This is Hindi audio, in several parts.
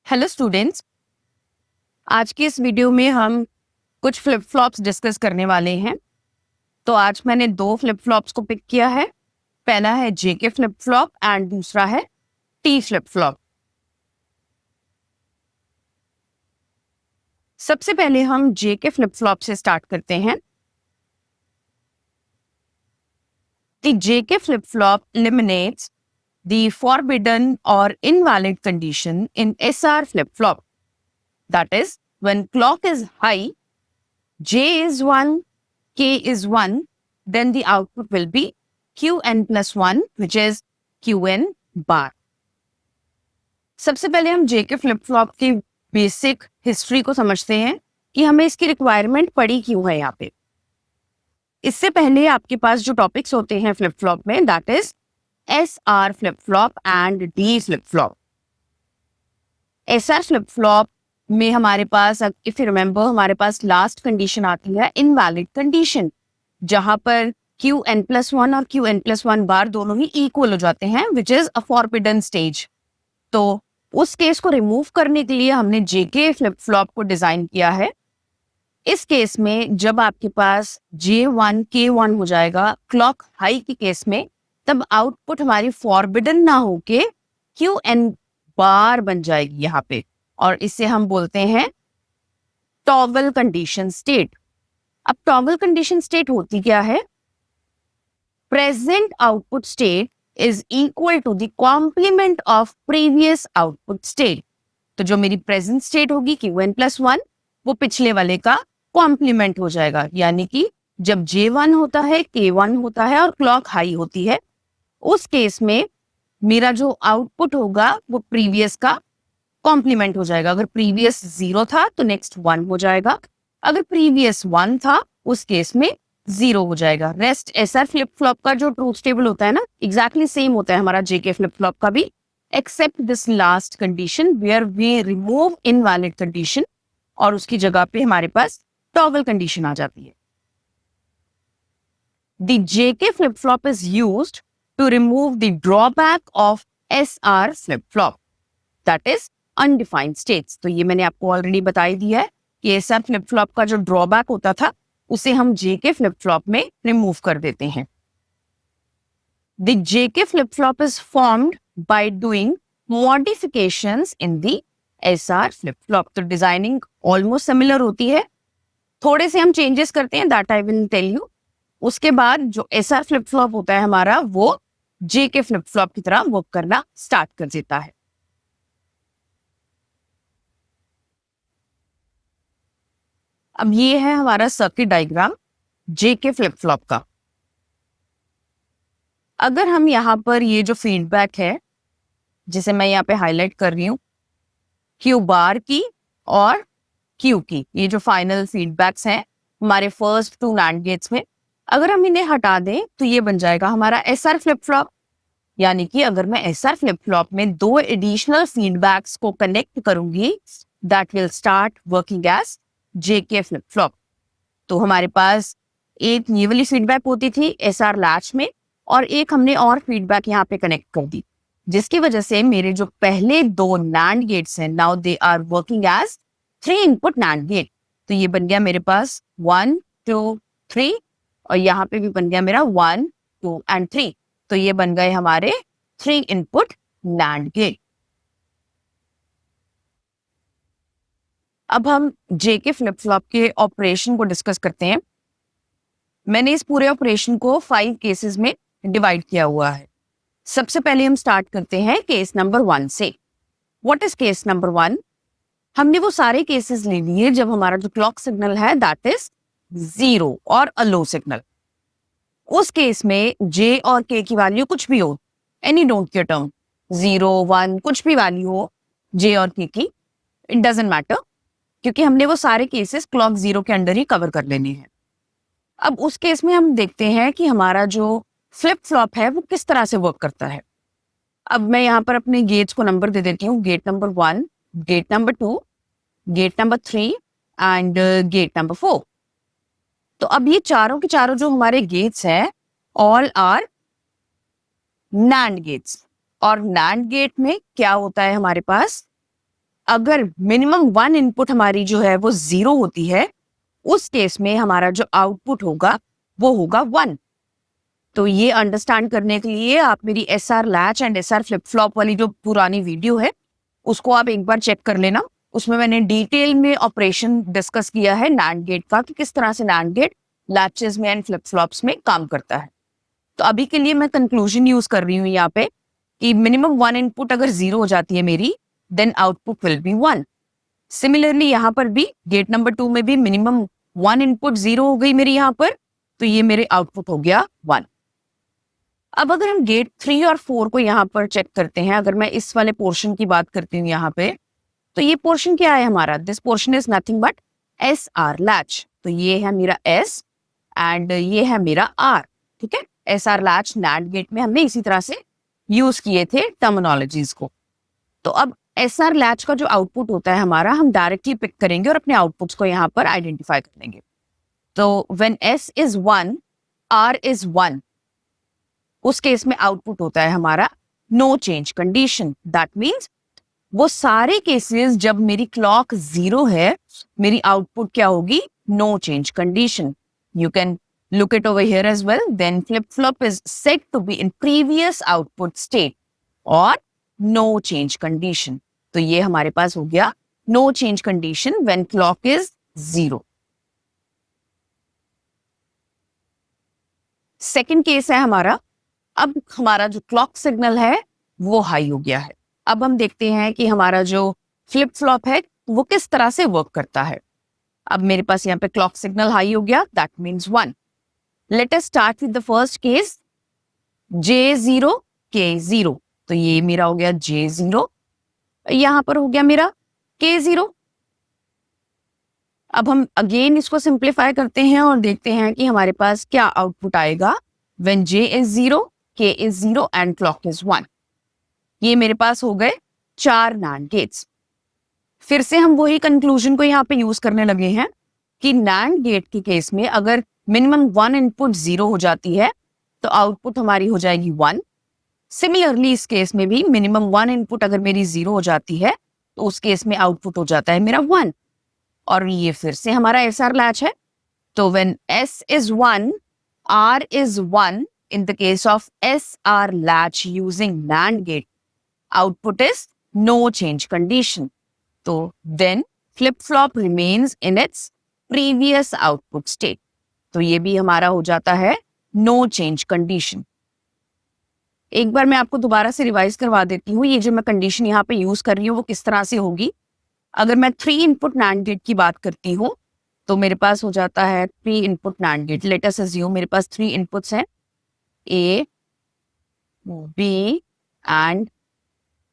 हेलो स्टूडेंट्स, आज की इस वीडियो में हम कुछ फ्लिप फ्लॉप्स डिस्कस करने वाले हैं। तो आज मैंने दो फ्लिप फ्लॉप्स को पिक किया है। पहला है जेके फ्लिप फ्लॉप एंड दूसरा है टी फ्लिप फ्लॉप। सबसे पहले हम जेके फ्लिप फ्लॉप से स्टार्ट करते हैं। The JK flip flop eliminates the forbidden or invalid condition in SR flip flop. That is, when clock is high, J is 1, K is 1, then the output will be Qn plus 1, which is Qn bar. सबसे पहले हम JK फ्लिप फ्लॉप की बेसिक हिस्ट्री को समझते हैं कि हमें इसकी रिक्वायरमेंट पड़ी क्यों है यहाँ पे। इससे पहले आपके पास जो टॉपिक्स होते हैं फ्लिप फ्लॉप में, that is SR flip flop and D flip flop. SR flip flop में हमारे पास, इफ यू रिमेंबर, हमारे पास लास्ट कंडीशन आती है इनवैलिड कंडीशन, जहां पर Qn plus 1 और Qn plus 1 बार दोनों ही इक्वल हो जाते हैं, which is a forbidden stage. तो उस केस को रिमूव करने के लिए हमने जेके फ्लिप फ्लॉप को डिजाइन किया है। इस केस में जब आपके पास J1 K1 हो जाएगा क्लॉक हाई के केस में, तब आउटपुट हमारी फॉरबिडन ना होके Qn बार बन जाएगी यहाँ पे, और इसे हम बोलते हैं टॉगल कंडीशन स्टेट। अब टॉगल कंडीशन स्टेट होती क्या है? Present output state is equal to the complement of previous output state. तो जो मेरी प्रेजेंट स्टेट होगी Qn plus 1, वो पिछले वाले का कॉम्प्लीमेंट हो जाएगा। यानी कि जब J1 होता है, K1 होता है और क्लॉक हाई होती है, उस केस में मेरा जो आउटपुट होगा वो प्रीवियस का कॉम्प्लीमेंट हो जाएगा। अगर प्रीवियस 0 था तो नेक्स्ट 1 हो जाएगा, अगर प्रीवियस 1 था उस केस में 0 हो जाएगा। रेस्ट एसआर फ्लिप फ्लॉप का जो ट्रूथ टेबल होता है ना, एग्जैक्टली सेम होता है हमारा जेके फ्लिप फ्लॉप का भी, except this last condition where we remove invalid condition और उसकी जगह पे हमारे पास टॉगल कंडीशन आ जाती है। The JK flip flop is used to remove the drawback of SR flip flop, that is undefined states. तो ये मैंने आपको ऑलरेडी बताई दिया है कि एसआर फ्लिप फ्लॉप का जो ड्रॉबैक होता था उसे हम जेके फ्लिप फ्लॉप में रिमूव कर देते हैं। The JK flip flop is formed by doing modifications in the SR flip flop. तो डिजाइनिंग ऑलमोस्ट सिमिलर होती है, थोड़े से हम चेंजेस करते हैं, that I will tell you. उसके बाद जो एसआर फ्लिप फ्लॉप होता है हमारा, वो जेके फ्लिप फ्लॉप की तरह वर्क करना स्टार्ट कर देता है। अब ये है हमारा सर्किट डायग्राम जेके फ्लिप फ्लॉप का। अगर हम यहाँ पर ये जो फीडबैक है, जिसे मैं यहाँ पे हाईलाइट कर रही हूँ, क्यू बार की और क्यू की, ये जो फाइनल फीडबैक्स हैं हमारे फर्स्ट 2 NAND गेट्स में, अगर हम इन्हें हटा दें तो ये बन जाएगा हमारा एसआर फ्लिप फ्लॉप। यानी कि अगर मैं एसआर फ्लिप फ्लॉप में 2 एडिशनल फीडबैक्स को कनेक्ट करूंगी, that will start working as JK flip flop. तो हमारे पास एक ये वाली फीडबैक होती थी एसआर लैच में, और एक हमने और फीडबैक यहाँ पे कनेक्ट कर दी, जिसकी वजह से मेरे जो पहले 2 NAND गेट्स हैं, now they are working as 3 input NAND gate. तो ये बन गया मेरे पास 1 2 3, और यहाँ पे भी बन गया मेरा 1 2 एंड 3। तो ये बन गए हमारे 3 इनपुट NAND गेट। अब हम जेके फ्लिप फ्लॉप के ऑपरेशन को डिस्कस करते हैं। मैंने इस पूरे ऑपरेशन को 5 केसेस में डिवाइड किया हुआ है। सबसे पहले हम स्टार्ट करते हैं केस नंबर 1 से। What is case number 1? हमने वो सारे केसेस ले लिए जब हमारा जो क्लॉक सिग्नल है दैट इज 0 और अ लो सिग्नल। उस केस में जे और के की वैल्यू कुछ भी हो, एनी डोंट केयर टर्म, 0 1 कुछ भी वैल्यू हो जे और के की, इट डजंट मैटर, क्योंकि हमने वो सारे केसेस क्लॉक 0 के अंडर ही कवर कर लेने हैं। अब उस केस में हम देखते हैं कि हमारा जो फ्लिप फ्लॉप है वो किस तरह से वर्क करता है। अब मैं यहाँ पर अपने गेट्स को नंबर दे देती हूँ, gate number 1, gate number 2, gate number 3 and gate number 4। तो अब ये चारों के चारों जो हमारे गेट्स हैं, ऑल आर NAND गेट्स। और NAND गेट में क्या होता है हमारे पास? अगर मिनिमम 1 इनपुट हमारी जो है वो 0 होती है, उस केस में हमारा जो आउटपुट होगा वो होगा 1। तो ये अंडरस्टैंड करने के लिए आप मेरी SR latch and SR flip flop वाली जो पुरानी वीडियो है उसको आप एक बार चेक कर लेना। उसमें मैंने डिटेल में ऑपरेशन डिस्कस किया है NAND गेट का, कि किस तरह से NAND गेट लैचेस में एंड फ्लिप फ्लॉप्स में काम करता है। तो अभी के लिए मैं कंक्लूजन यूज कर रही हूँ यहाँ पे कि मिनिमम 1 इनपुट अगर 0 हो जाती है मेरी, then output will be 1। Similarly यहाँ पर भी गेट नंबर 2 में भी मिनिमम 1 इनपुट 0 हो गई मेरी यहाँ पर, तो ये मेरे आउटपुट हो गया 1। अब अगर हम गेट 3 और 4 को यहाँ पर चेक करते हैं, अगर मैं इस वाले पोर्शन की बात करती हूँ यहाँ पे, तो ये पोर्शन क्या है हमारा? This portion is nothing but SR latch. तो ये है मेरा S एंड ये है मेरा R, ठीक है। SR लैच NAND गेट में हमने इसी तरह से यूज किए थे टर्मिनोलॉजीज को। तो अब SR लैच का जो आउटपुट होता है हमारा, हम डायरेक्टली पिक करेंगे और अपने आउटपुट्स को यहाँ पर आइडेंटिफाई कर लेंगे। तो when S is 1, R is 1, उस केस में आउटपुट होता है हमारा no change condition. That means वो सारे केसेस जब मेरी क्लॉक 0 है, मेरी आउटपुट क्या होगी? No change condition. You can look it over here as well. Then flip-flop is said to be in previous output state or no change condition. तो ये हमारे पास हो गया no change condition when clock is 0. Second case है हमारा, अब हमारा जो क्लॉक सिग्नल है वो हाई हो गया है। अब हम देखते हैं कि हमारा जो फ्लिप फ्लॉप है वो किस तरह से वर्क करता है। अब मेरे पास यहाँ पे क्लॉक सिग्नल हाई हो गया, that means 1। Let us start with the first case, J0 K0। तो ये मेरा हो गया J0, यहां पर हो गया मेरा K0। अब हम अगेन इसको सिंप्लीफाई करते हैं और देखते हैं कि हमारे पास क्या आउटपुट आएगा when J is 0, K is 0 and clock is 1। ये मेरे पास हो गए 4 NAND गेट्स। फिर से हम वही कंक्लूजन को यहाँ पे यूज करने लगे हैं कि NAND गेट के केस में अगर मिनिमम 1 इनपुट 0 हो जाती है तो आउटपुट हमारी हो जाएगी 1। सिमिलरली इस केस में भी मिनिमम 1 इनपुट अगर मेरी 0 हो जाती है तो उस केस में आउटपुट हो जाता है मेरा 1। और ये फिर से हमारा SR लैच है। तो when S is 1, R is 1 in the case of SR latch using NAND gate, output is no change condition. तो then flip flop remains in its previous output state. तो ये भी हमारा हो जाता है नो चेंज कंडीशन। एक बार मैं आपको दोबारा से रिवाइज करवा देती हूँ, ये जो मैं कंडीशन यहाँ पे यूज कर रही हूँ वो किस तरह से होगी। अगर मैं 3 इनपुट NAND गेट की बात करती हूँ तो मेरे पास हो जाता है 3 input NAND gate. Let us assume मेरे पास 3 इनपुट्स हैं, A, B and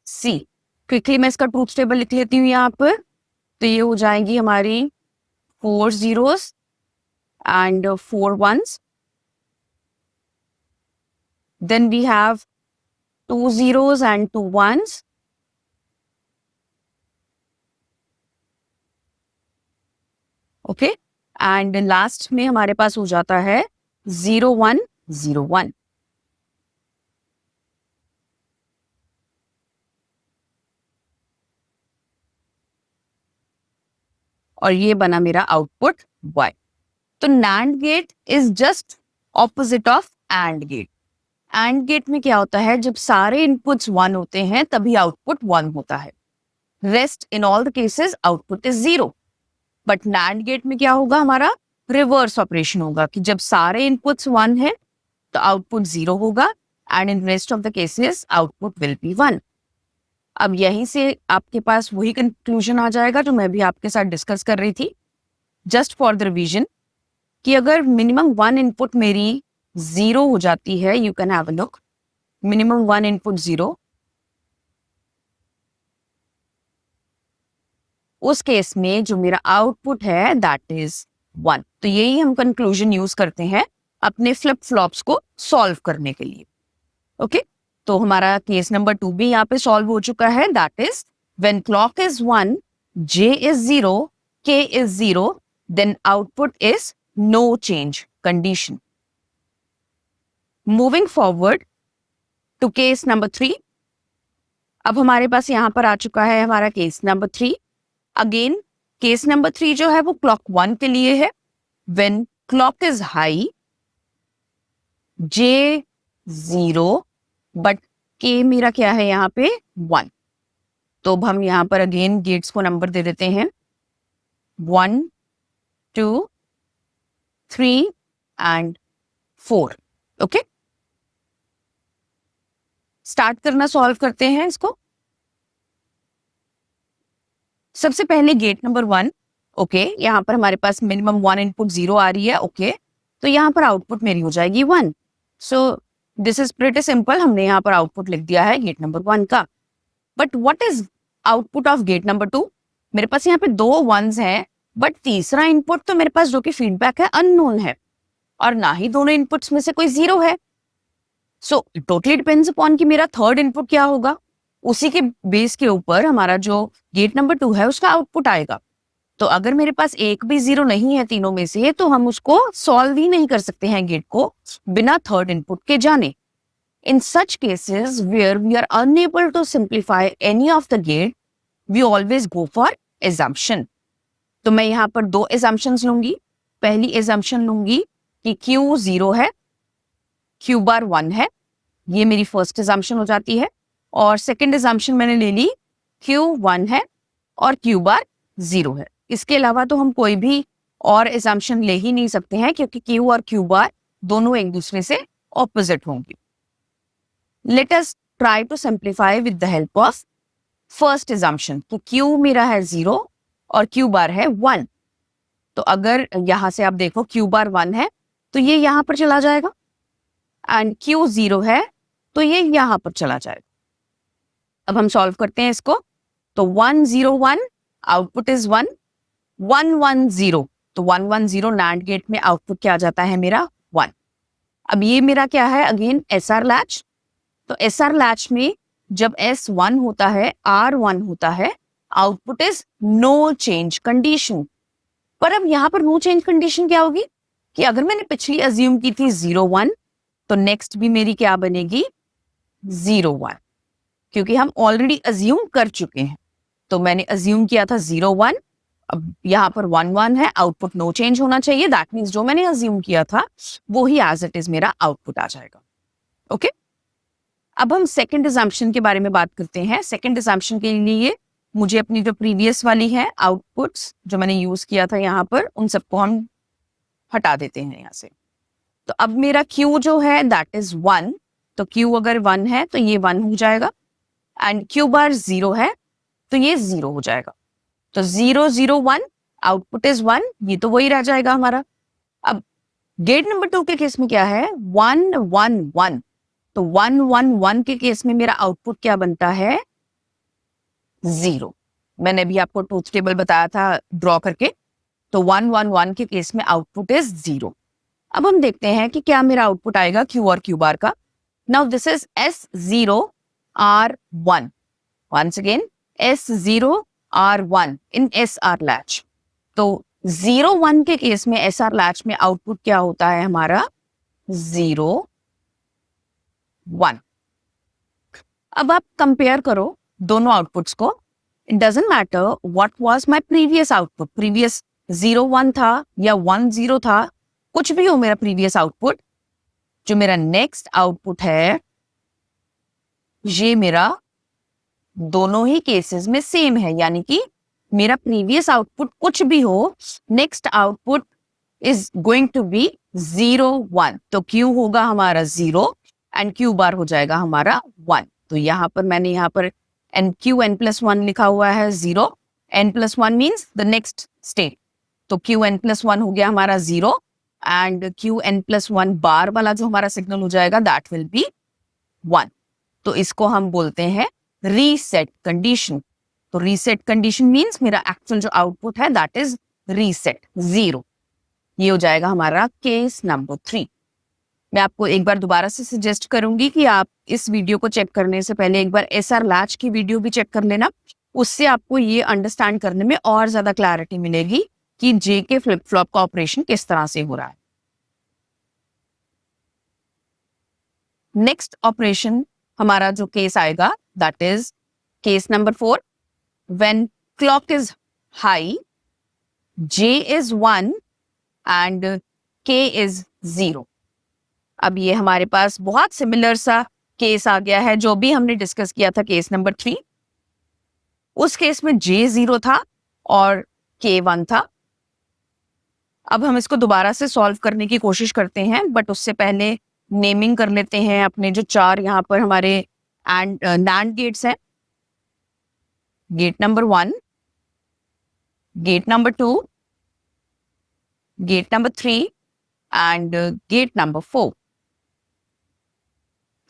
C। Quickly मैं इसका ट्रूथ टेबल लिख लेती हूँ यहाँ पर। तो ये हो जाएंगी हमारी 4 zeros and 4 ones. Then we have 2 zeros and 2 ones. Okay, and last में हमारे पास हो जाता है 0 1 0 1। और ये बना मेरा आउटपुट Y। तो NAND gate is just opposite of AND gate. AND gate में क्या होता है, जब सारे इनपुट्स 1 होते हैं तभी आउटपुट 1 होता है। Rest in all the cases output is 0। But NAND gate में क्या होगा, हमारा रिवर्स ऑपरेशन होगा कि जब सारे इनपुट्स 1 है तो आउटपुट 0 होगा and in rest of the cases output will be 1। अब यहीं से आपके पास वही कंक्लूजन आ जाएगा जो मैं भी आपके साथ डिस्कस कर रही थी, जस्ट फॉर द रिवीजन, कि अगर मिनिमम 1 इनपुट मेरी 0 हो जाती है, you can have a look, minimum 1 input 0, उस केस में जो मेरा आउटपुट है दैट इज 1। तो यही हम कंक्लूजन यूज करते हैं अपने फ्लिप फ्लॉप्स को सॉल्व करने के लिए। ओके, तो हमारा केस नंबर 2 भी यहाँ पे सॉल्व हो चुका है। That is when clock is 1, J is 0, K is 0, then output is no change condition. Moving forward to case number 3. अब हमारे पास यहाँ पर आ चुका है हमारा case number 3। Again case number 3 जो है वो क्लॉक 1 के लिए है। When clock is high, J 0 but K मेरा क्या है यहाँ पे 1। तो अब हम यहाँ पर अगेन गेट्स को नंबर दे देते हैं 1, 2, 3 एंड 4। ओके, स्टार्ट करना, सॉल्व करते हैं इसको। सबसे पहले गेट नंबर 1। ओके, यहाँ पर हमारे पास मिनिमम 1 इनपुट 0 आ रही है। ओके, तो यहाँ पर आउटपुट मेरी हो जाएगी 1। सो दिस इज प्रीटी सिंपल, हमने यहाँ पर आउटपुट लिख दिया है गेट नंबर 1 का। But what is output of gate number 2? मेरे पास यहाँ पे 2 1s हैं, बट तीसरा इनपुट तो मेरे पास जो कि फीडबैक है अननोन है, और ना ही दोनों इनपुट्स में से कोई 0 है। सो टोटली डिपेंड्स अपॉन कि मेरा थर्ड इनपुट क्या होगा, उसी के बेस के ऊपर हमारा जो गेट नंबर 2 है उसका आउटपुट आएगा। तो अगर मेरे पास एक भी 0 नहीं है तीनों में से, तो हम उसको सॉल्व ही नहीं कर सकते हैं गेट को बिना थर्ड इनपुट के जाने। In such cases where we are unable to simplify any of the gate, we always go for assumption. तो मैं यहाँ पर 2 assumptions लूंगी। पहली assumption लूंगी कि Q 0 है, Q bar 1 है, ये मेरी फर्स्ट assumption हो जाती है। और सेकेंड assumption मैंने ले ली Q 1 है और Q bar 0 है। इसके अलावा तो हम कोई भी और assumption ले ही नहीं सकते हैं, क्योंकि Q और Q bar दोनों एक दूसरे से ऑपोजिट होंगी। Let us try to simplify with the help of first assumption कि Q मेरा है 0 और Q bar है 1। तो अगर यहां से आप देखो Q bar 1 है तो ये यहां पर चला जाएगा, एंड Q 0 है तो ये यहां पर चला जाएगा। अब हम सॉल्व करते हैं इसको। तो 1 0 1 आउटपुट इज 1, 1 1 0, तो 1 1 0 NAND गेट में आउटपुट क्या आ जाता है मेरा 1। अब ये मेरा क्या है, अगेन SR लैच। तो SR लैच में जब S1 होता है, R1 होता है, output is no change condition. पर अब यहाँ पर नो चेंज कंडीशन क्या होगी कि अगर मैंने पिछली अज्यूम की थी 0 1, तो नेक्स्ट भी मेरी क्या बनेगी 0 1, क्योंकि हम ऑलरेडी अज्यूम कर चुके हैं। तो मैंने अज्यूम किया था 0 1, अब यहाँ पर 1 1 है, आउटपुट नो चेंज होना चाहिए। दैट मीन्स जो मैंने अज्यूम किया था वो ही एज इट इज मेरा आउटपुट आ जाएगा। ओके, अब हम सेकंड assumption के बारे में बात करते हैं। सेकंड assumption के लिए मुझे अपनी जो प्रीवियस वाली है आउटपुट्स जो मैंने यूज किया था यहाँ पर, उन सबको हम हटा देते हैं यहाँ से। तो अब मेरा Q जो है दैट इज 1, तो Q अगर 1 है तो ये 1 हो जाएगा, एंड Q bar 0 है तो ये 0 हो जाएगा। तो 0 0 1 आउटपुट इज 1, ये तो वही रह जाएगा हमारा। अब गेट नंबर 2 के केस में क्या है 1 1 1, तो 1 1 1 के केस में मेरा आउटपुट क्या बनता है 0। मैंने अभी आपको ट्रूथ टेबल बताया था ड्रॉ करके। तो 1 1 1 के केस में आउटपुट इज 0। अब हम देखते हैं कि क्या मेरा आउटपुट आएगा Q और Q बार का। Now this is S0 R1, once again S0 R1 in SR latch. तो 0 1 के केस में SR लैच में आउटपुट क्या होता है हमारा 0 1। अब आप कंपेयर करो दोनों आउटपुट्स को। It doesn't matter what was my previous output, previous 0 1 था या 1 0 था, कुछ भी हो मेरा प्रीवियस आउटपुट, जो मेरा नेक्स्ट आउटपुट है ये मेरा दोनों ही केसेस में सेम है। यानी कि मेरा प्रीवियस आउटपुट कुछ भी हो, next output is going to be 0 1। तो Q होगा हमारा 0 एंड Q बार हो जाएगा हमारा 1। तो यहाँ पर मैंने यहाँ पर Q n+1 लिखा हुआ है 0, n+1 means the next state. तो Q n+1 हो गया हमारा 0, एंड Q n+1 बार वाला जो हमारा सिग्नल हो जाएगा दैट विल बी 1। तो इसको हम बोलते हैं रीसेट कंडीशन। तो रीसेट कंडीशन मीन्स मेरा एक्चुअल जो आउटपुट है दैट इज रीसेट 0। ये हो जाएगा हमारा केस नंबर 3। मैं आपको एक बार दोबारा से सजेस्ट करूंगी कि आप इस वीडियो को चेक करने से पहले एक बार SR लैच की वीडियो भी चेक कर लेना। उससे आपको ये अंडरस्टैंड करने में और ज्यादा क्लैरिटी मिलेगी कि J के फ्लिप फ्लॉप का ऑपरेशन किस तरह से हो रहा है। नेक्स्ट ऑपरेशन हमारा जो केस आएगा that is case number 4, when clock is high, J is 1 and K is 0. अब ये हमारे पास बहुत सिमिलर सा केस आ गया है जो भी हमने डिस्कस किया था केस नंबर 3. उस केस में J 0 था और K 1 था. अब हम इसको दोबारा से सॉल्व करने की कोशिश करते हैं, बट उससे पहले नेमिंग कर लेते हैं अपने जो 4 यहाँ पर हमारे NAND गेट्स हैं. Gate number 1, gate number 2, gate number 3 and gate number 4.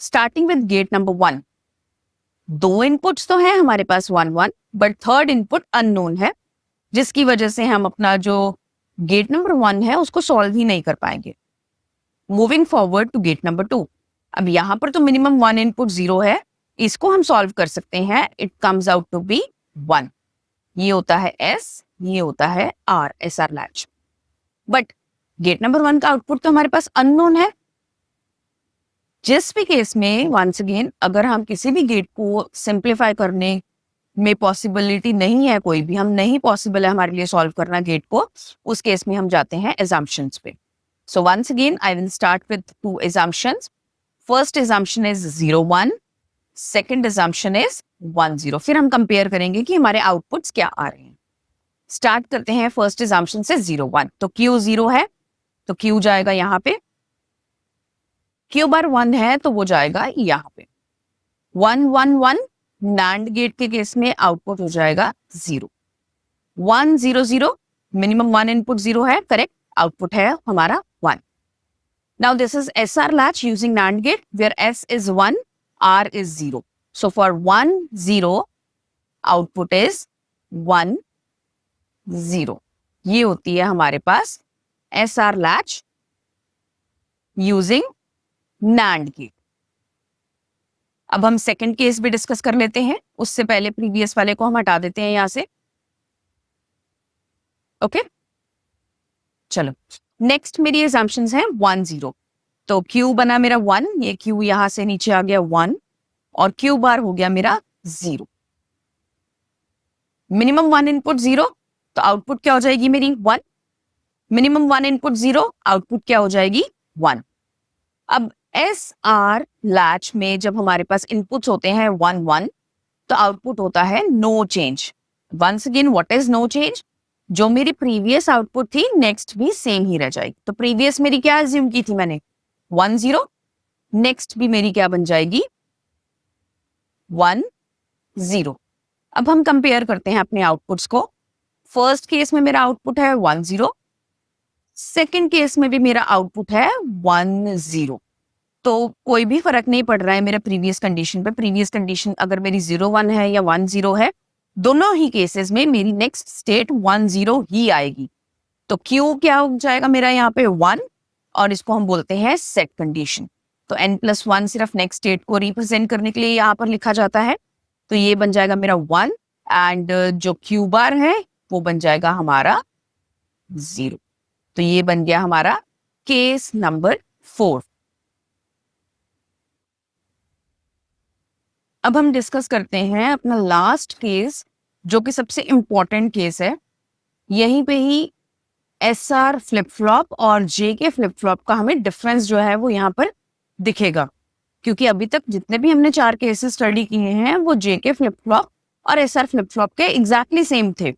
Starting with gate number 1, 2 inputs तो हैं हमारे पास 1 1, बट थर्ड इनपुट अननोन है, जिसकी वजह से हम अपना जो गेट नंबर 1 है उसको सॉल्व ही नहीं कर पाएंगे. Moving forward to gate number 2. अब यहाँ पर तो मिनिमम 1 इनपुट 0 है, इसको हम सॉल्व कर सकते हैं. It comes out to be 1. ये होता है S, ये होता है R, SR latch. But get number 1 का आउटपुट तो हमारे पास अननोन है. जिस भी केस में वंस अगेन अगर हम किसी भी गेट को सिंप्लीफाई करने में पॉसिबिलिटी नहीं है, कोई भी हम नहीं पॉसिबल है हमारे लिए सॉल्व करना गेट को, उस केस में हम जाते हैं assumptions पे. So once again I will start with 2 assumptions. First assumption is 0 1, second assumption is 1 0. फिर हम कंपेयर करेंगे कि हमारे आउटपुट्स क्या आ रहे हैं. स्टार्ट करते हैं फर्स्ट assumption से 0 1. तो Q 0 है तो Q जाएगा यहाँ पे. Q बार 1 है तो वो जाएगा यहाँ पे. 1 1 1 NAND गेट के केस में आउटपुट हो जाएगा 0. 1 0 0 मिनिमम 1 इनपुट 0 है, करेक्ट. आउटपुट है हमारा 1. Now this is SR latch using NAND gate where S is 1, R is 0. So for 1 0 output is 1 0. ये होती है हमारे पास SR latch using NAND gate. अब हम सेकंड केस भी डिस्कस कर लेते हैं. उससे पहले प्रीवियस वाले को हम हटा देते हैं यहां से. ओके चलो, नेक्स्ट मेरी assumptions हैं 1 0. तो Q बना मेरा 1, ये Q यहां से नीचे आ गया 1 और Q बार हो गया मेरा 0. मिनिमम 1 इनपुट 0 तो आउटपुट क्या हो जाएगी मेरी 1. मिनिमम 1 इनपुट 0 आउटपुट क्या हो जाएगी 1. अब SR लैच में जब हमारे पास इनपुट्स होते हैं 1 1 तो आउटपुट होता है no change. Once again what is no change? जो मेरी प्रीवियस आउटपुट थी नेक्स्ट भी सेम ही रह जाएगी. तो प्रीवियस मेरी क्या अज्यूम की थी मैंने 1 0, नेक्स्ट भी मेरी क्या बन जाएगी 1 0. अब हम कंपेयर करते हैं अपने आउटपुट्स को. फर्स्ट केस में मेरा आउटपुट है 1 0, सेकेंड केस में भी मेरा आउटपुट है 1 0. तो कोई भी फर्क नहीं पड़ रहा है मेरा प्रीवियस कंडीशन पे. प्रीवियस कंडीशन अगर मेरी 0 1 है या 1 0 है, दोनों ही केसेस में मेरी नेक्स्ट स्टेट 1 0 ही आएगी. तो Q क्या हो जाएगा मेरा यहाँ पे 1 और इसको हम बोलते हैं सेट कंडीशन. तो n+1 सिर्फ नेक्स्ट स्टेट को रिप्रेजेंट करने के लिए यहाँ पर लिखा जाता है. तो ये बन जाएगा मेरा 1 एंड जो Q बार है वो बन जाएगा हमारा 0. तो ये बन गया हमारा केस नंबर 4. अब हम डिस्कस करते हैं अपना लास्ट केस जो कि सबसे इंपॉर्टेंट केस है. यहीं पे ही SR फ्लिप फ्लॉप और JK फ्लिप फ्लॉप का हमें डिफरेंस जो है वो यहाँ पर दिखेगा, क्योंकि अभी तक जितने भी हमने 4 केसेस स्टडी किए हैं वो JK फ्लिप फ्लॉप और SR फ्लिप फ्लॉप के एग्जैक्टली सेम थे,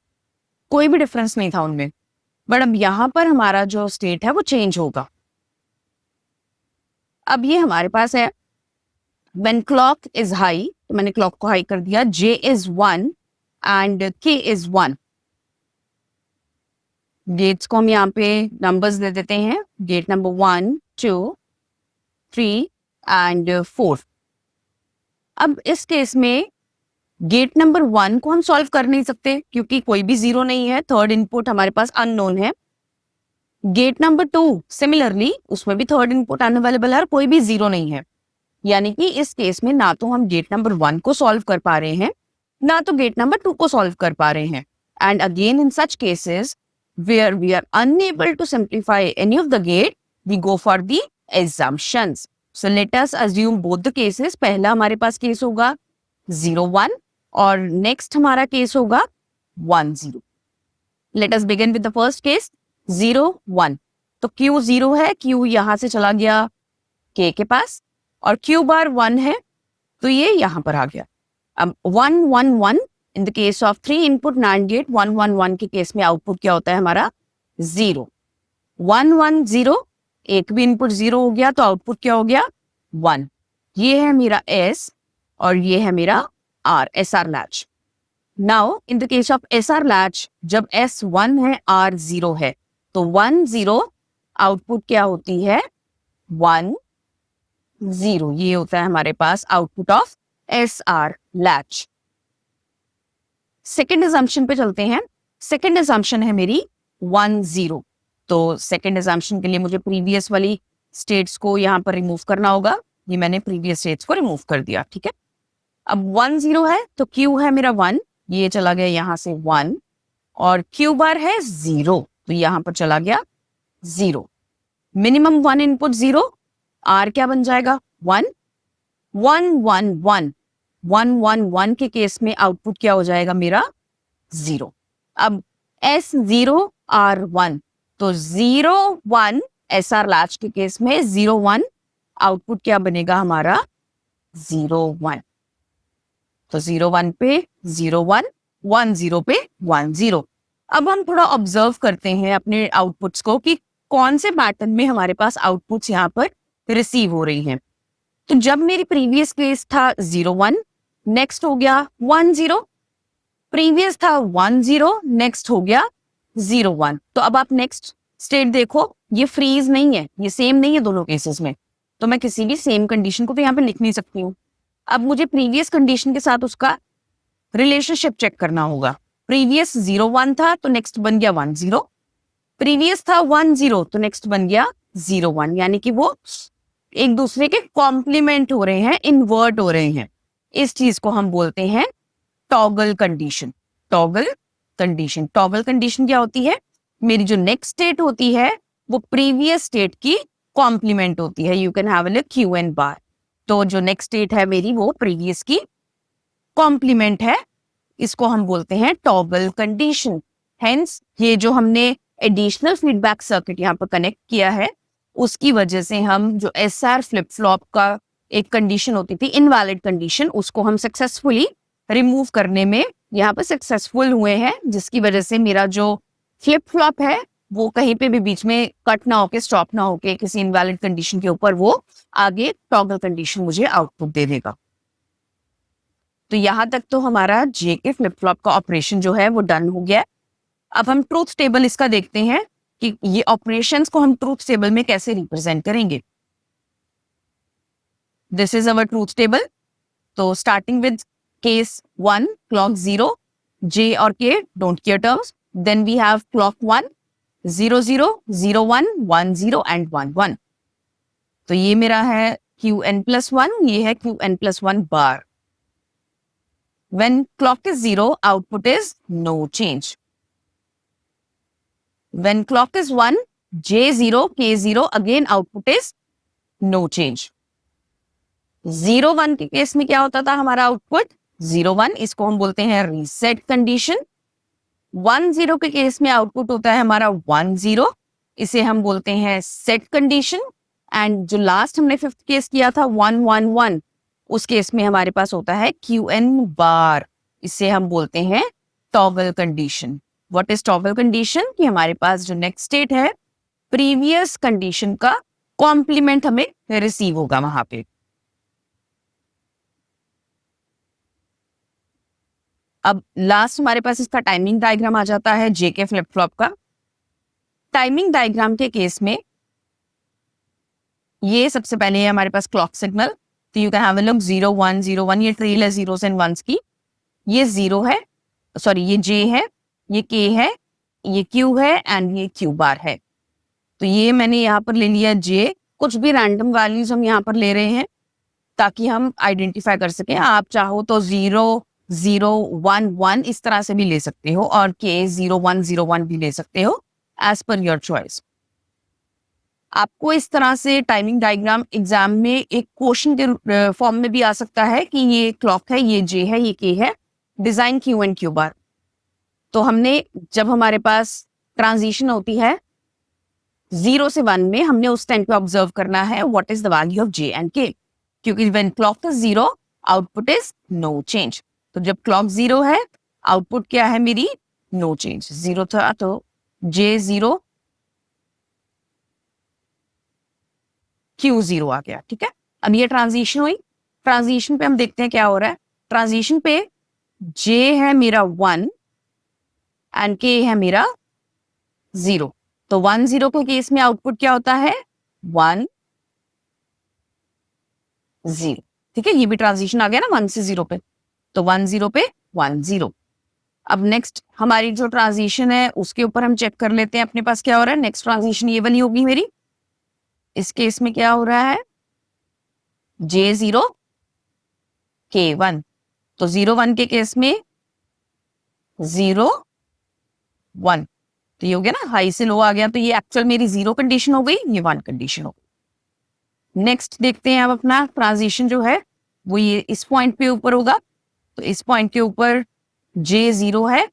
कोई भी डिफरेंस नहीं था उनमें. बट अब यहाँ पर हमारा जो स्टेट है वो चेंज होगा. अब ये हमारे पास है when clock is high, तो मैंने क्लॉक को हाई कर दिया. J is 1 and K is 1. Gates को हम यहाँ पे नंबर्स दे देते हैं. Gate number 1 2 3 and 4. अब इस केस में गेट नंबर 1 को हम सॉल्व कर नहीं सकते क्योंकि कोई भी 0 नहीं है. थर्ड इनपुट हमारे पास अननोन है. गेट नंबर 2 सिमिलरली उसमें भी थर्ड इनपुट अनअवेलेबल है और कोई भी 0 नहीं है. यानी कि इस केस में ना तो हम गेट नंबर 1 को सॉल्व कर पा रहे हैं ना तो गेट नंबर 2 को सॉल्व कर पा रहे हैं. And again in such cases where we are unable to simplify any of the gate, we go for the assumptions. So let us assume both the cases. पहला हमारे पास केस होगा 0 1 और नेक्स्ट हमारा केस होगा 1 0। Let us begin with the first case 0 1। तो Q 0 है, Q यहां से चला गया K के पास, और Q बार 1 है तो ये यहां पर आ गया। अब 1 1 1 in the case of 3 input NAND gate, 1 1 1 के केस में आउटपुट क्या होता है हमारा 0। 1 1 0, एक भी इनपुट 0 हो गया तो आउटपुट क्या हो गया 1। ये है मेरा S और ये है मेरा R, SR latch. Now in the case of SR latch, जब S 1 है R 0 है, तो 1 0 आउटपुट क्या होती है 1 0। ये होता है हमारे पास output of SR latch. Second assumption पे चलते हैं। सेकेंड assumption है मेरी 1 0। तो सेकेंड assumption के लिए मुझे प्रीवियस वाली स्टेट्स को यहाँ पर रिमूव करना होगा। ये मैंने प्रीवियस स्टेट्स को रिमूव कर दिया, ठीक है। अब 1 0 है तो Q है मेरा 1, ये चला गया यहाँ से 1, और Q बार है 0 तो यहाँ पर चला गया 0। मिनिमम 1 इनपुट 0, R क्या बन जाएगा 1 1 1 1 1 1 1 के केस में आउटपुट क्या हो जाएगा मेरा 0। अब S 0 R 1, तो 0 1 SR लैच के केस में 0 1 आउटपुट क्या बनेगा हमारा 0 1। तो 0 1 पे 0 1 1 0 पे 1 0। अब हम थोड़ा ऑब्जर्व करते हैं अपने आउटपुट्स को कि कौन से पैटर्न में हमारे पास आउटपुट्स यहाँ पर रिसीव हो रही हैं। तो जब मेरी प्रीवियस केस था 0 1, नेक्स्ट हो गया 1 0, प्रीवियस था 1 0, नेक्स्ट हो गया 0 1। तो अब आप नेक्स्ट स्टेट देखो, ये फ्रीज नहीं है, ये सेम नहीं है दोनों केसेस में, तो मैं किसी भी सेम कंडीशन को तो यहाँ पे लिख नहीं सकती हूँ। अब मुझे प्रीवियस कंडीशन के साथ उसका रिलेशनशिप चेक करना होगा। प्रीवियस 0 1 था तो नेक्स्ट बन गया 1 0, प्रीवियस था 1 0 तो नेक्स्ट बन गया 0 1, यानी कि वो एक दूसरे के कॉम्प्लीमेंट हो रहे हैं, इन्वर्ट हो रहे हैं। इस चीज को हम बोलते हैं toggle condition. Toggle condition, toggle condition क्या होती है, मेरी जो नेक्स्ट स्टेट होती है वो प्रीवियस स्टेट की कॉम्प्लीमेंट होती है। You can have a look Q बार। तो जो नेक्स्ट स्टेट है मेरी वो प्रीवियस की कॉम्प्लीमेंट है, इसको हम बोलते हैं टॉगल कंडीशन। हेंस ये जो हमने एडिशनल फीडबैक सर्किट यहाँ पर कनेक्ट किया है, उसकी वजह से हम जो SR फ्लिप फ्लॉप का एक कंडीशन होती थी इनवैलिड कंडीशन, उसको हम सक्सेसफुली रिमूव करने में यहाँ पर सक्सेसफुल हुए हैं, जिसकी वजह से मेरा जो फ्लिप फ्लॉप है वो कहीं पे भी बीच में कट ना होके, स्टॉप ना होके किसी इनवैलिड कंडीशन के ऊपर वो आगे टॉगल कंडीशन मुझे आउटपुट दे देगा। तो यहां तक तो हमारा J के फ्लिप फ्लॉप का ऑपरेशन जो है वो डन हो गया। अब हम ट्रूथ टेबल इसका देखते हैं कि ये ऑपरेशंस को हम ट्रूथ टेबल में कैसे रिप्रेजेंट करेंगे। This is our truth table. तो starting with case 1 clock 0, J और K don't care terms, then we have clock 1 0 0 0 1 1 0 and 1 1। तो ये मेरा है Qn+1, ये है Qn+1 bar. When clock is 0, output is no change. When clock is 1, J0, K0, again output is no change. 0 1 के केस में क्या होता था हमारा आउटपुट 0 1, इसको हम बोलते हैं रीसेट कंडीशन। 1 0 के केस में आउटपुट होता है हमारा 1 0, इसे हम बोलते हैं सेट कंडीशन। एंड जो लास्ट हमने फिफ्थ केस किया था 1 1 1, उस केस में हमारे पास होता है Qn बार, इसे हम बोलते हैं toggle condition. What is toggle condition, कि हमारे पास जो नेक्स्ट स्टेट है प्रीवियस कंडीशन का कॉम्प्लीमेंट हमें रिसीव होगा वहां पे। अब लास्ट हमारे पास इसका टाइमिंग डायग्राम आ जाता है J के फ्लिप फ्लॉप का। टाइमिंग डायग्राम के केस में ये सबसे पहले है हमारे पास क्लॉक सिग्नल। तो you can have a look 0 1 0 1, ये ट्रेल है जीरोस एंड वंस की। ये 0 है, सॉरी ये J है, ये K है, ये Q है एंड ये Q बार है। तो ये मैंने यहाँ पर ले लिया J, कुछ भी रैंडम वैल्यूज हम यहाँ पर ले रहे हैं ताकि हम आइडेंटिफाई कर सकें। आप चाहो तो 0 0 1 1 इस तरह से भी ले सकते हो और K 0 1 0 1 भी ले सकते हो, एज पर योर चॉइस। आपको इस तरह से टाइमिंग डायग्राम एग्जाम में एक क्वेश्चन के फॉर्म में भी आ सकता है कि ये क्लॉक है, ये J है, ये K है, design Q and Q bar. तो हमने जब हमारे पास ट्रांजिशन होती है 0 से 1 में, हमने उस टाइम पे ऑब्जर्व करना है what is the value of J and K, क्योंकि when clock is 0 output is no change. तो जब क्लॉक 0 है आउटपुट क्या है मेरी, नो चेंज। 0 था तो जे 0 क्यू 0 आ गया, ठीक है। अब ये ट्रांजिशन हुई, ट्रांजिशन पे हम देखते हैं क्या हो रहा है। ट्रांजिशन पे जे है मेरा 1 एंड के है मेरा 0। तो 1 0 के केस में आउटपुट क्या होता है, 1 0, ठीक है। ये भी ट्रांजिशन आ गया ना 1 से 0 पे, तो 1 0 पे 1 0। अब नेक्स्ट हमारी जो ट्रांजिशन है उसके ऊपर हम चेक कर लेते हैं अपने पास क्या हो रहा है। नेक्स्ट ट्रांजिशन ये वाली होगी मेरी। इस केस में क्या हो रहा है, जे 0 के 1। तो 0 1 के केस में 0 1, तो ये हो गया ना, हाई से लो आ गया। तो ये एक्चुअल मेरी 0 कंडीशन हो गई, ये 1 कंडीशन हो गई। नेक्स्ट देखते हैं अब अपना ट्रांजिशन जो है वो ये इस पॉइंट पे ऊपर होगा। तो इस पॉइंट के ऊपर जे 0 है,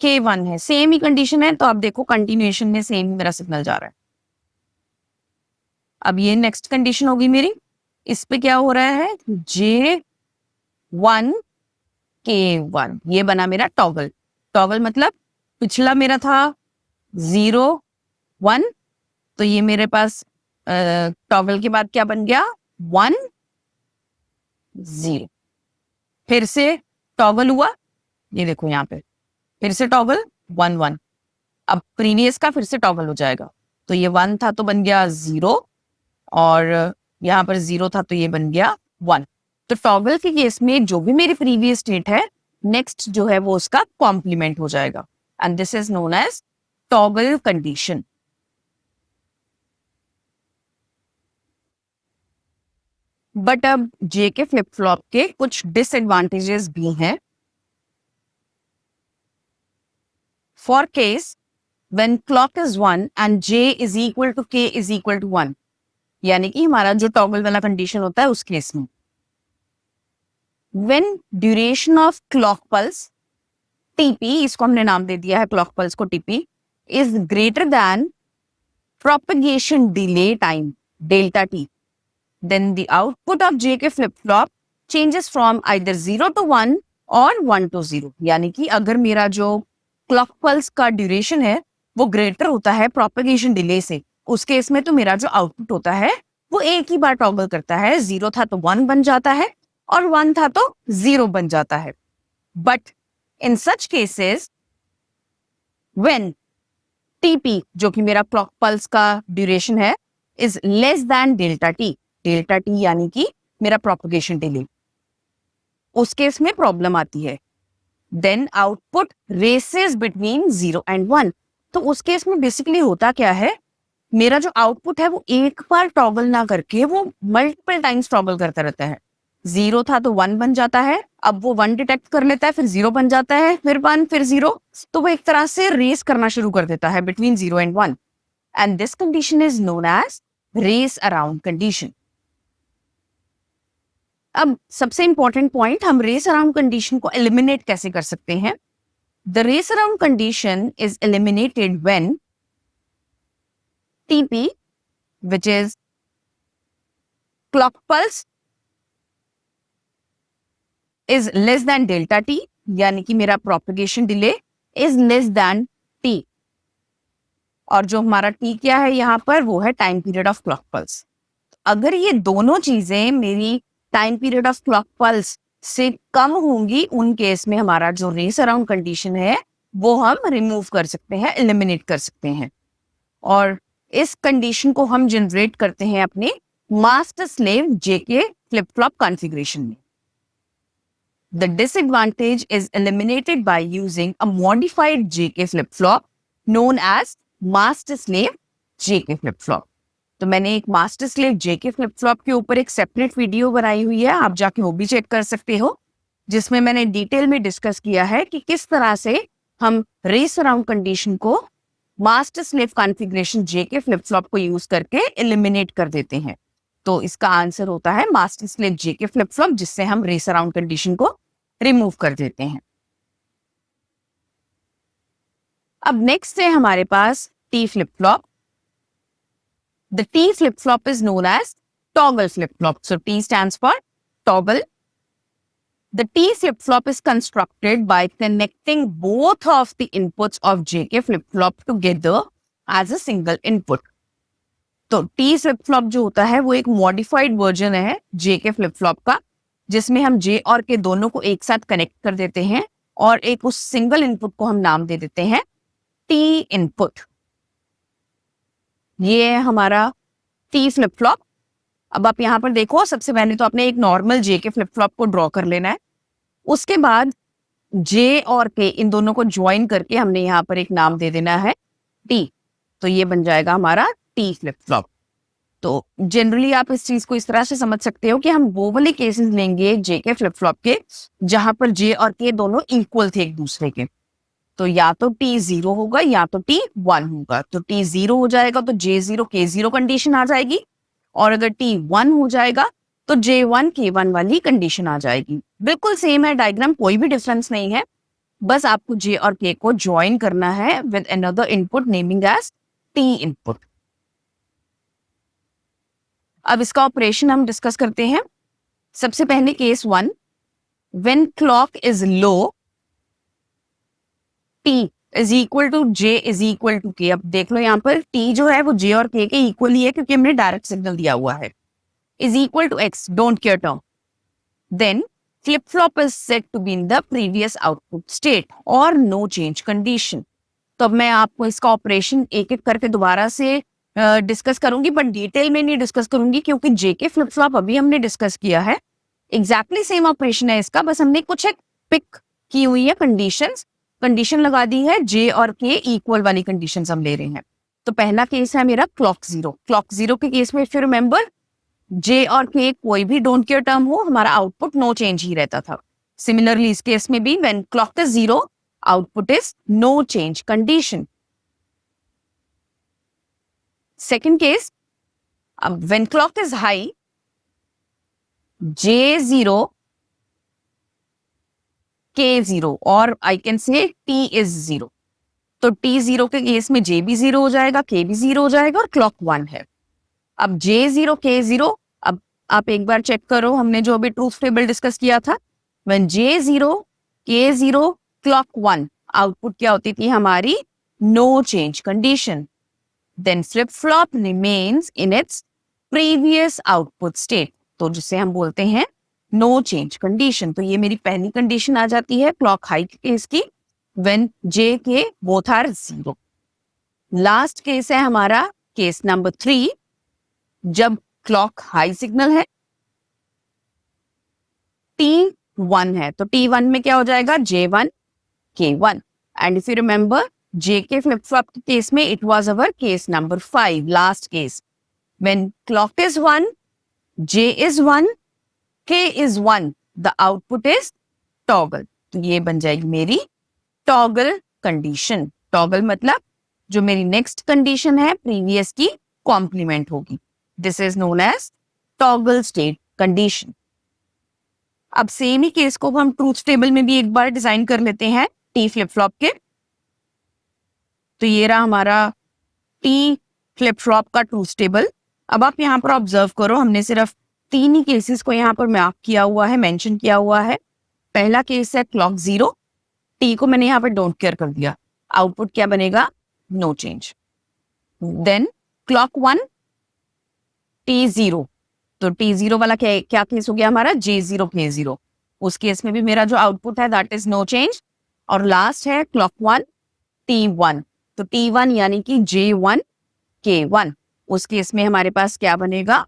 के 1 है, सेम ही कंडीशन है। तो आप देखो कंटिन्यूएशन में सेम मेरा सिग्नल जा रहा है। अब ये नेक्स्ट कंडीशन होगी मेरी। इस पे क्या हो रहा है, जे 1 के 1, ये बना मेरा टॉगल। टॉगल मतलब पिछला मेरा था 0 1, तो ये मेरे पास टॉगल के बाद क्या बन गया, 1 0। फिर से टॉगल हुआ, ये देखो यहाँ पे फिर से टॉगल 1 1। अब प्रीवियस का फिर से टॉगल हो जाएगा। तो ये 1 था तो बन गया 0, और यहाँ पर 0 था तो ये बन गया 1। तो टॉगल के केस में जो भी मेरी प्रीवियस स्टेट है, नेक्स्ट जो है वो उसका कॉम्प्लीमेंट हो जाएगा, and this is known as toggle condition. But अब जे के फ्लिप फ्लॉप के कुछ डिसएडवांटेजेस भी हैं। For case when clock is 1 and J is equal to K is equal to 1, यानी कि हमारा जो टॉगल वाला कंडीशन होता है उस केस में, when duration of clock pulse TP, इसको हमने नाम दे दिया है क्लॉक पल्स को TP, is greater than propagation delay time delta T, then the output of JK flip-flop changes from either 0 to 1 और 1 to 0। यानी कि अगर मेरा जो क्लॉक पल्स का ड्यूरेशन है वो ग्रेटर होता है प्रोपगेशन डिले से, उस केस में तो मेरा जो आउटपुट होता है वो एक ही बार टॉगल करता है। 0 था तो 1 बन जाता है और 1 था तो 0 बन जाता है। But in such cases when TP, जो कि मेरा क्लॉक पल्स का ड्यूरेशन है, is less than delta T, delta T यानी कि मेरा प्रोपगेशन डिले, उस केस में प्रॉब्लम आती है। Then output races between 0 and 1। तो उस केस में बेसिकली होता क्या है, मेरा जो आउटपुट है वो एक बार टॉगल ना करके वो मल्टीपल टाइम्स टॉगल करता रहता है। 0 था तो 1 बन जाता है, अब वो 1 डिटेक्ट कर लेता है, फिर 0 बन जाता है, फिर 1, फिर 0। तो वो एक तरह से रेस करना शुरू कर देता है between 0 and 1, and this condition is known as race around condition. अब सबसे इंपॉर्टेंट पॉइंट, हम रेस अराउंड कंडीशन को एलिमिनेट कैसे कर सकते हैं। The race around condition is eliminated when TP, which is clock pulse, is less than delta T, यानी कि मेरा propagation delay is less than T, और जो हमारा टी क्या है यहाँ पर वो है time period of clock pulse. अगर ये दोनों चीजें मेरी time period of clock pulse से कम होंगी, उन केस में हमारा जो रेस अराउंड कंडीशन है वो हम रिमूव कर सकते हैं, एलिमिनेट कर सकते हैं। और इस कंडीशन को हम जनरेट करते हैं अपने master slave JK flip flop configuration में। The disadvantage is eliminated by using a modified JK flip-flop known as master slave JK flip-flop। तो मैंने एक master slave JK flip flop के ऊपर एक सेपरेट वीडियो बनाई हुई है, आप जाके वो भी चेक कर सकते हो, जिसमें मैंने डिटेल में डिस्कस किया है कि किस तरह से हम रेस अराउंड कंडीशन को master slave configuration JK flip flop को यूज करके एलिमिनेट कर देते हैं। तो इसका आंसर होता है master slave JK flip flop, जिससे हम रेस अराउंड कंडीशन को रिमूव कर देते हैं। अब नेक्स्ट है हमारे पास T flip flop. The T flip flop is known as toggle flip flop. So T stands for toggle. The T flip-flop is constructed by connecting both of the inputs of JK flip-flop together as a single input. तो T flip-flop जो होता है वो एक modified version है JK flip-flop का, जिसमें हम J और K दोनों को एक साथ कनेक्ट कर देते हैं और एक उस सिंगल इनपुट को हम नाम दे देते हैं T इनपुट. ये है हमारा T flip-flop. अब आप यहाँ पर देखो, सबसे पहले तो आपने एक नॉर्मल JK flip-flop को ड्रॉ कर लेना है. उसके बाद J और K इन दोनों को ज्वाइन करके हमने यहाँ पर एक नाम दे देना है T. तो ये बन जाएगा हमारा T फ्लिप फ्लॉप. तो जनरली आप इस चीज को इस तरह से समझ सकते हो कि हम वो वाले केसेस लेंगे JK फ्लिप फ्लॉप के जहां पर J और K दोनों इक्वल थे एक दूसरे के. तो या तो T 0 होगा या तो T 1 होगा. तो T 0 हो जाएगा तो J0 K0 कंडीशन आ जाएगी, और अगर T 1 हो जाएगा तो J1 K1 वाली कंडीशन आ जाएगी. बिल्कुल सेम है डायग्राम, कोई भी डिफरेंस नहीं है. बस आपको J और K को ज्वाइन करना है with another input naming as T input. अब इसका ऑपरेशन हम डिस्कस करते हैं. सबसे पहले case 1, when clock is low T is equal to J is equal to K. अब देख लो यहाँ पर T जो है वो J और K के इक्वल ही है क्योंकि हमने डायरेक्ट सिग्नल दिया हुआ है. Is equal to X, don't care term. Then flip-flop is said to be in the previous output state or no change condition. तो अब मैं आपको इसका ऑपरेशन एक एक करके दोबारा से डिस्कस करूंगी, बट डिटेल में नहीं डिस्कस करूंगी क्योंकि JK फ्लिप फ्लॉप अभी हमने डिस्कस किया है. एग्जैक्टली सेम ऑपरेशन है इसका, बस हमने कुछ एक पिक की हुई है कंडीशन लगा दी है. J और K इक्वल वाली कंडीशन हम ले रहे हैं. तो पहला केस है मेरा क्लॉक जीरो के केस में इफ यू रिमेंबर J और K कोई भी डोंट केयर टर्म हो, हमारा आउटपुट नो चेंज ही रहता था. सिमिलरली इस केस में भी when clock is 0 output is no change condition. Second case, अब when clock is high J0 K0 और I can say T is 0. तो T0 के केस में J भी 0 हो जाएगा, K भी 0 हो जाएगा और क्लॉक 1 है. अब J0 K0, अब आप एक बार चेक करो, हमने जो अभी ट्रूथ टेबल डिस्कस किया था, when J0 K0 clock 1 output क्या होती थी हमारी, no change condition. Then flip flop remains in its previous output state, तो जिसे हम बोलते हैं नो चेंज कंडीशन. तो ये मेरी पहली कंडीशन आ जाती है क्लॉक हाई केस की, when J K both are 0. Last case है हमारा केस नंबर 3, जब क्लॉक हाई सिग्नल है, T1 है. तो T1 में क्या हो जाएगा, J1 K1. And if you remember JK flip flop के केस में it was our case number 5, last case. When clock is 1, J is 1, K is 1, the output is toggle. तो ये बन जाएगी मेरी टॉगल कंडीशन. टॉगल मतलब जो मेरी नेक्स्ट कंडीशन है प्रीवियस की कॉम्प्लीमेंट होगी. This is known as toggle state condition. अब सेम ही केस को हम ट्रूथ टेबल में भी एक बार डिजाइन कर लेते हैं T फ्लिप फ्लॉप के. तो ये रहा हमारा T फ्लिप फ्लॉप का ट्रूथ टेबल. अब आप यहाँ पर ऑब्जर्व करो, हमने सिर्फ 3 ही केसेस को यहाँ पर मार्क किया हुआ है, मेंशन किया हुआ है. पहला केस है क्लॉक 0, T को मैंने यहाँ पर डोंट केयर कर दिया, आउटपुट क्या बनेगा, no change. Then clock 1 T0, तो T0 वाला क्या केस हो गया हमारा, J0 K0. उस केस में भी मेरा जो आउटपुट है दैट इज नो चेंज. और लास्ट है क्लॉक 1 T1, तो T1 यानी कि J1 K1. उस केस में हमारे पास क्या बनेगा,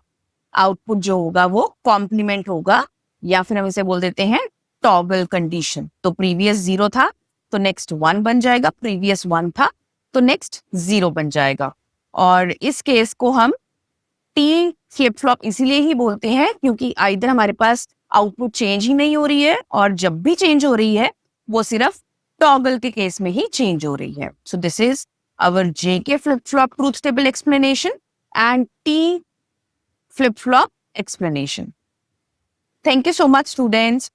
आउटपुट जो होगा वो कॉम्प्लीमेंट होगा, या फिर हम इसे बोल देते हैं टॉगल कंडीशन. तो प्रीवियस 0 था तो नेक्स्ट 1 बन जाएगा, प्रीवियस 1 था तो नेक्स्ट 0 बन जाएगा. और इस केस को हम T फ्लिप फ्लॉप इसीलिए ही बोलते हैं क्योंकि आइदर हमारे पास आउटपुट चेंज ही नहीं हो रही है, और जब भी चेंज हो रही है वो सिर्फ टॉगल के केस में ही चेंज हो रही है. So this is our JK flip flop truth table explanation and T flip-flop explanation. Thank you so much, students.